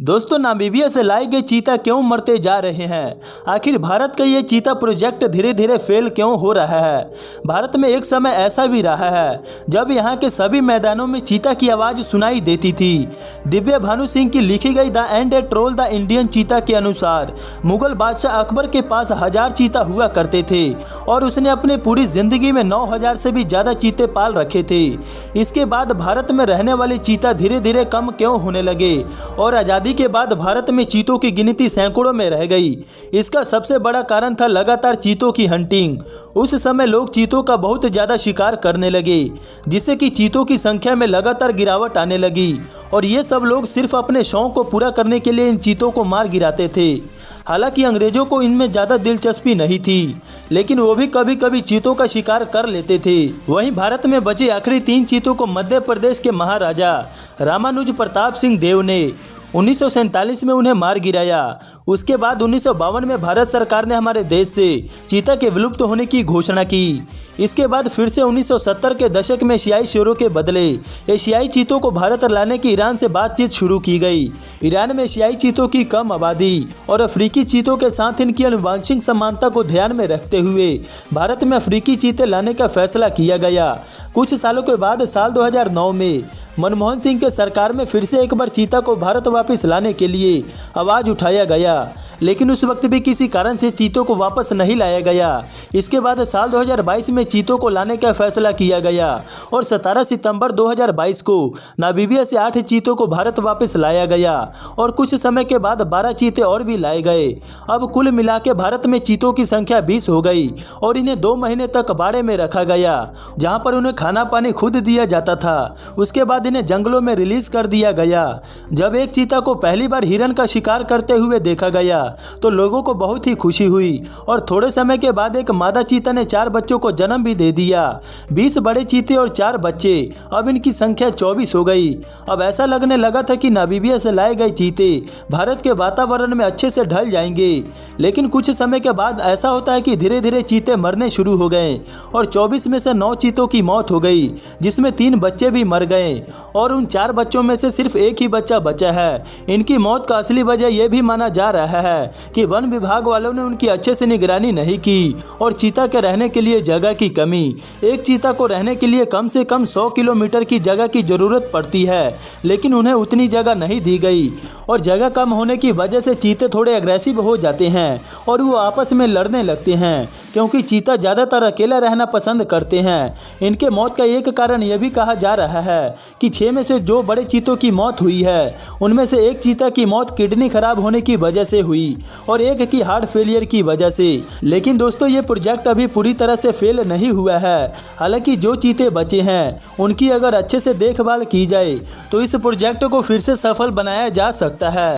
दोस्तों, नामीबिया से लाए गए चीता क्यों मरते जा रहे हैं? आखिर भारत का ये चीता प्रोजेक्ट धीरे धीरे फेल क्यों हो रहा है? भारत में एक समय ऐसा भी रहा है जब यहाँ के सभी मैदानों में चीता की आवाज़ सुनाई देती थी। दिव्या भानु सिंह की लिखी गई the end A troll the Indian चीता के अनुसार मुगल बादशाह अकबर के पास 1000 चीता हुआ करते थे और उसने अपनी पूरी जिंदगी में 9000 से भी ज़्यादा चीते पाल रखे थे। इसके बाद भारत में रहने वाले चीता धीरे धीरे कम क्यों होने लगे और आज़ादी के बाद भारत में चीतों की गिनती सैकड़ों में रह गई? इसका सबसे बड़ा कारण था लगातार चीतों की हंटिंग। उस समय लोग चीतों का बहुत ज़्यादा शिकार करने लगे, जिससे कि चीतों की संख्या में लगातार गिरावट आने लगी और ये सब लोग सिर्फ अपने शौक को पूरा करने के लिए इन चीतों को मार गिराते थे। हालांकि अंग्रेजों को इनमें ज़्यादा दिलचस्पी नहीं थी, लेकिन वो भी कभी कभी चीतों का शिकार कर लेते थे। वहीं भारत में बचे आखिरी 3 चीतों को मध्य प्रदेश के महाराजा रामानुज प्रताप सिंह देव ने 1947 में उन्हें मार गिराया। उसके बाद 1952 में भारत सरकार ने हमारे देश से चीता के विलुप्त होने की घोषणा की। इसके बाद फिर से 1970 के दशक में एशियाई शेरों के बदले एशियाई चीतों को भारत लाने की ईरान से बातचीत शुरू की गई। ईरान में एशियाई चीतों की कम आबादी और अफ्रीकी चीतों के साथ इनकी आनुवंशिक समानता को ध्यान में रखते हुए भारत में अफ्रीकी चीते लाने का फैसला किया गया। कुछ सालों के बाद साल 2009 में मनमोहन सिंह के सरकार में फिर से एक बार चीता को भारत वापस लाने के लिए आवाज़ उठाया गया, लेकिन उस वक्त भी किसी कारण से चीतों को वापस नहीं लाया गया। इसके बाद साल 2022 में चीतों को लाने का फैसला किया गया और 17 सितंबर 2022 को नामीबिया से 8 चीतों को भारत वापस लाया गया और कुछ समय के बाद 12 चीते और भी लाए गए। अब कुल मिला के भारत में चीतों की संख्या 20 हो गई और इन्हें 2 महीने तक बाड़े में रखा गया, जहाँ पर उन्हें खाना पानी खुद दिया जाता था। उसके बाद इन्हें जंगलों में रिलीज कर दिया गया। जब एक चीता को पहली बार हिरन का शिकार करते हुए देखा गया तो लोगों को बहुत ही खुशी हुई और थोड़े समय के बाद एक मादा चीता ने 4 बच्चों को जन्म भी दे दिया। 20 बड़े चीते और 4 बच्चे, अब इनकी संख्या 24 हो गई। अब ऐसा लगने लगा था कि नामीबिया से लाए गए चीते भारत के वातावरण में अच्छे से ढल जाएंगे, लेकिन कुछ समय के बाद ऐसा होता है कि धीरे धीरे चीते मरने शुरू हो गए और 24 में से 9 चीतों की मौत हो गई, जिसमें 3 बच्चे भी मर गए और उन 4 बच्चों में से सिर्फ एक ही बच्चा बचा है। इनकी मौत का असली वजह यह भी माना जा रहा है कि वन विभाग वालों ने उनकी अच्छे से निगरानी नहीं की और चीता के रहने के लिए जगह की कमी। एक चीता को रहने के लिए कम से कम 100 किलोमीटर की जगह की ज़रूरत पड़ती है, लेकिन उन्हें उतनी जगह नहीं दी गई और जगह कम होने की वजह से चीते थोड़े एग्रेसिव हो जाते हैं और वो आपस में लड़ने लगते हैं, क्योंकि चीता ज़्यादातर अकेला रहना पसंद करते हैं। इनके मौत का एक कारण यह भी कहा जा रहा है कि 6 में से जो बड़े चीतों की मौत हुई है, उनमें से एक चीता की मौत किडनी खराब होने की वजह से हुई और एक की हार्ट फेलियर की वजह से। लेकिन दोस्तों, ये प्रोजेक्ट अभी पूरी तरह से फेल नहीं हुआ है। हालांकि जो चीते बचे हैं उनकी अगर अच्छे से देखभाल की जाए तो इस प्रोजेक्ट को फिर से सफल बनाया जा सकता है।